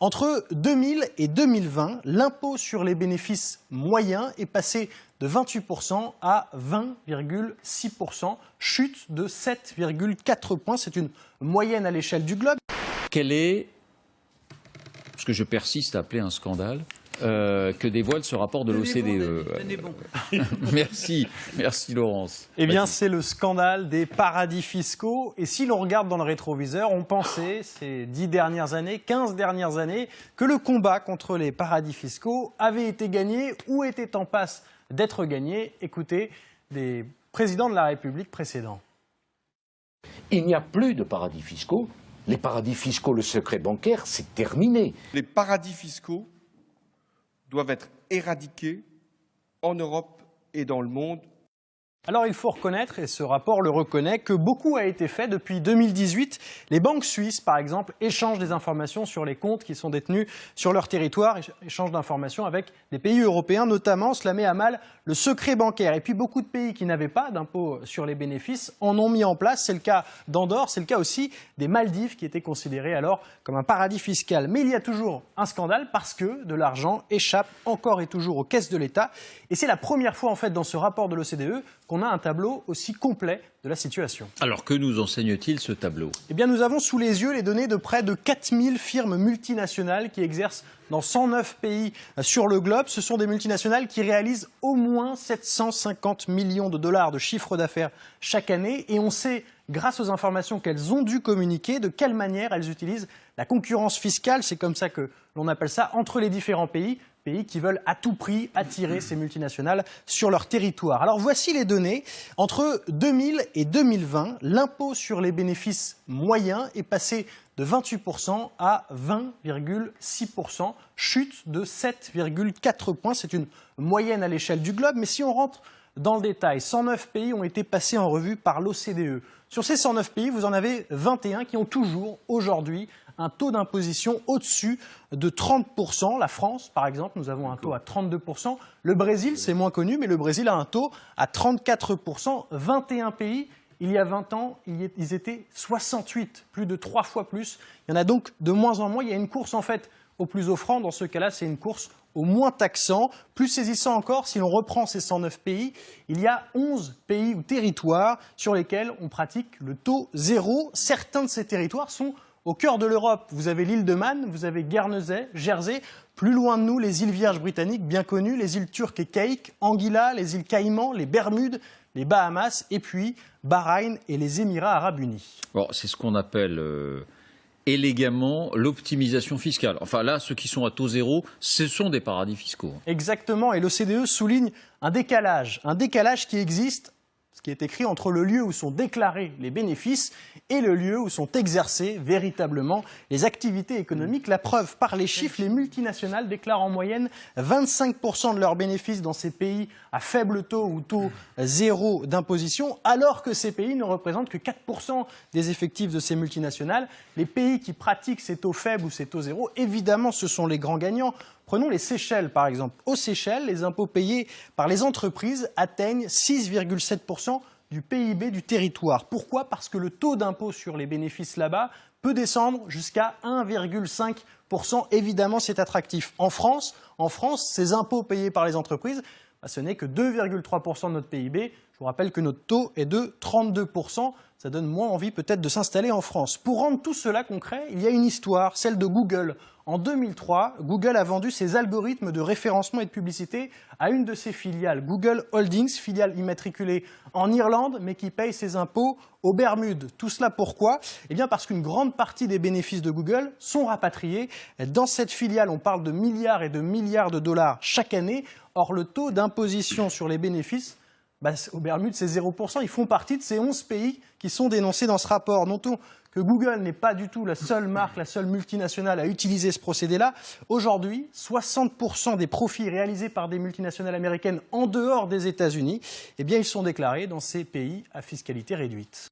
Entre 2000 et 2020, l'impôt sur les bénéfices moyens est passé de 28% à 20,6%, chute de 7,4 points. C'est une moyenne à l'échelle du globe. Quel est, ce que je persiste à appeler un scandale, que dévoile ce rapport de l'OCDE. Merci Laurence. Eh bien, c'est le scandale des paradis fiscaux. Et si l'on regarde dans le rétroviseur, on pensait ces 10 dernières années, 15 dernières années, que le combat contre les paradis fiscaux avait été gagné ou était en passe d'être gagné. Écoutez, des présidents de la République précédents. Il n'y a plus de paradis fiscaux. Les paradis fiscaux, le secret bancaire, c'est terminé. Les paradis fiscaux doivent être éradiqués en Europe et dans le monde. Alors il faut reconnaître, et ce rapport le reconnaît, que beaucoup a été fait depuis 2018. Les banques suisses, par exemple, échangent des informations sur les comptes qui sont détenus sur leur territoire, échangent d'informations avec des pays européens notamment. Cela met à mal le secret bancaire. Et puis beaucoup de pays qui n'avaient pas d'impôt sur les bénéfices en ont mis en place. C'est le cas d'Andorre, c'est le cas aussi des Maldives qui étaient considérées alors comme un paradis fiscal. Mais il y a toujours un scandale parce que de l'argent échappe encore et toujours aux caisses de l'État. Et c'est la première fois en fait dans ce rapport de l'OCDE qu'on a un tableau aussi complet de la situation. Alors que nous enseigne-t-il ce tableau? Eh bien, nous avons sous les yeux les données de près de 4000 firmes multinationales qui exercent dans 109 pays sur le globe. Ce sont des multinationales qui réalisent au moins 750 millions de dollars de chiffre d'affaires chaque année. Et on sait, grâce aux informations qu'elles ont dû communiquer, de quelle manière elles utilisent la concurrence fiscale, c'est comme ça que l'on appelle ça, entre les différents pays qui veulent à tout prix attirer ces multinationales sur leur territoire. Alors voici les données. Entre 2000 et 2020, l'impôt sur les bénéfices moyens est passé de 28% à 20,6%, chute de 7,4 points. C'est une moyenne à l'échelle du globe, mais si on rentre dans le détail, 109 pays ont été passés en revue par l'OCDE. Sur ces 109 pays, vous en avez 21 qui ont toujours aujourd'hui un taux d'imposition au-dessus de 30%. La France, par exemple, nous avons un taux à 32%. Le Brésil, c'est moins connu, mais le Brésil a un taux à 34%. 21 pays, il y a 20 ans, ils étaient 68, plus de 3 fois plus. Il y en a donc de moins en moins. Il y a une course, en fait, au plus offrant. Dans ce cas-là, c'est une course au moins taxant. Plus saisissant encore, si l'on reprend ces 109 pays, il y a 11 pays ou territoires sur lesquels on pratique le taux zéro. Certains de ces territoires sont au cœur de l'Europe. Vous avez l'île de Man, vous avez Guernesey, Jersey. Plus loin de nous, les îles Vierges britanniques, bien connues, les îles Turques et Caïques, Anguilla, les îles Caïmans, les Bermudes, les Bahamas, et puis Bahreïn et les Émirats arabes unis. Bon, c'est ce qu'on appelle élégamment l'optimisation fiscale. Enfin là, ceux qui sont à taux zéro, ce sont des paradis fiscaux. Exactement, et l'OCDE souligne un décalage qui existe, ce qui est écrit entre le lieu où sont déclarés les bénéfices et le lieu où sont exercées véritablement les activités économiques. La preuve par les chiffres, les multinationales déclarent en moyenne 25% de leurs bénéfices dans ces pays à faible taux ou taux zéro d'imposition, alors que ces pays ne représentent que 4% des effectifs de ces multinationales. Les pays qui pratiquent ces taux faibles ou ces taux zéro, évidemment, ce sont les grands gagnants. Prenons les Seychelles, par exemple. Aux Seychelles, les impôts payés par les entreprises atteignent 6,7% du PIB du territoire. Pourquoi? Parce que le taux d'impôt sur les bénéfices là-bas peut descendre jusqu'à 1,5%. Évidemment, c'est attractif. En France, ces impôts payés par les entreprises, ce n'est que 2,3% de notre PIB. Je vous rappelle que notre taux est de 32%. Ça donne moins envie peut-être de s'installer en France. Pour rendre tout cela concret, il y a une histoire, celle de Google. En 2003, Google a vendu ses algorithmes de référencement et de publicité à une de ses filiales, Google Holdings, filiale immatriculée en Irlande, mais qui paye ses impôts aux Bermudes. Tout cela pourquoi? Eh bien parce qu'une grande partie des bénéfices de Google sont rapatriés dans cette filiale. On parle de milliards et de milliards de dollars chaque année. Or, le taux d'imposition sur les bénéfices, aux Bermudes, c'est 0%. Ils font partie de ces 11 pays qui sont dénoncés dans ce rapport. Notons que Google n'est pas du tout la seule marque, la seule multinationale à utiliser ce procédé-là. Aujourd'hui, 60% des profits réalisés par des multinationales américaines en dehors des États-Unis, eh bien, ils sont déclarés dans ces pays à fiscalité réduite.